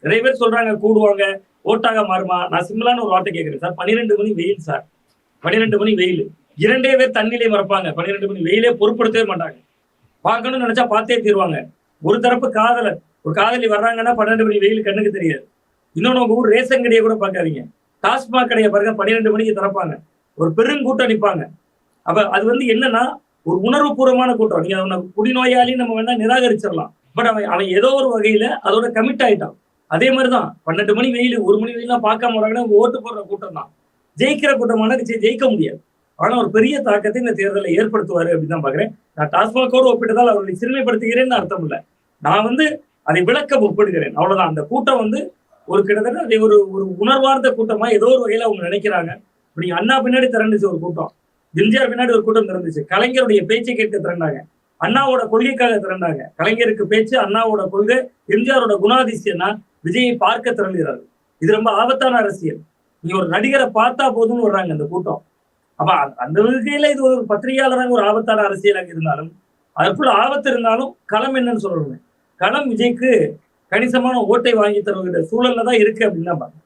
நிறைய பேர் சொல்றாங்க கூடுவாங்க, ஓட்டாக மாறுமா? நான் சிம்பிளான ஒரு வார்த்தை கேட்கிறேன் சார். 12 மணி வெயில் சார். 12 மணி வெயிலு. 2 பேர் தண்ணீலே மறப்பாங்க. 12 மணி வெயிலே பொருட்படுத்தவே மாட்டாங்க. பார்க்கணும்னு நெனச்சா பார்த்தே தீருவாங்க. ஒரு தரப்பு காதலர், ஒரு காதலி வர்றாங்கன்னா 12 மணி வெயில் கண்ணுக்கு தெரியாது. இன்னொன்னு உங்க ஊர் ரேஷன் கடைய கூட பார்க்காதீங்க. டாஸ்மாக் கடைய பாருங்க 12 மணிக்கு திறப்பாங்க. ஒரு பெருங்கூட்டம் நிப்பாங்க. அப்ப அது வந்து என்னன்னா, ஒரு உணர்வுபூர்வமான கூட்டம். நீங்க அவன குடிநோயாளின்னு நம்ம வேணா நிராகரிச்சிரலாம். பட் அவன் அவன் ஏதோ ஒரு வகையில அதோட கமிட் ஆயிட்டான். அதே மாரி தான் 12 மணி வெயிலு, 1 மணி வெயில்லாம் பார்க்காம வராங்கன்னா, அவங்க ஓட்டு போடுற கூட்டம் தான். ஜெயிக்கிற கூட்டமானா ஜெயிக்க முடியாது. ஆனா ஒரு பெரிய தாக்கத்தை இந்த தேர்தல்ல ஏற்படுத்துவாரு அப்படின்னு தான் பார்க்கிறேன். நான் டாஸ்மாகோடு ஒப்பிட்டதால் அவர்களை சிறுமைப்படுத்துகிறேன்னு அர்த்தம் இல்ல. நான் வந்து அதை விளக்க முற்படுகிறேன். அவ்வளவுதான். அந்த கூட்டம் வந்து ஒரு கிட்டத்தட்ட அதை ஒரு ஒரு உணர்வார்ந்த கூட்டமா ஏதோ ஒரு வகையில அவங்க நினைக்கிறாங்க. இப்ப நீங்க அண்ணா பின்னாடி திரண்டுச்சு ஒரு கூட்டம். எம்ஜிஆர் பின்னாடி ஒரு கூட்டம் திரண்டுச்சு. கலைஞருடைய பேச்சை கேட்க திரண்டாங்க. அண்ணாவோட கொள்கைக்காக திரண்டாங்க. கலைஞருக்கு பேச்சு, அண்ணாவோட கொள்கை, எம்ஜிஆரோட குணாதிசயம்னா விஜயை பார்க்க திரளுகிறார்கள். இது ரொம்ப ஆபத்தான அரசியல். நீங்க ஒரு நடிகரை பார்த்தா போதும்னு வர்றாங்க அந்த கூட்டம். அப்ப அந்த வகையில இது ஒரு பத்திரிகையாளராக ஒரு ஆபத்தான அரசியலாக இருந்தாலும், அதற்குள்ள ஆபத்து இருந்தாலும் களம் என்னன்னு சொல்லணுமே. களம் விஜய்க்கு கணிசமான ஓட்டை வாங்கி தருகிற சூழல்ல தான் இருக்கு அப்படின்னு தான் பாருங்க.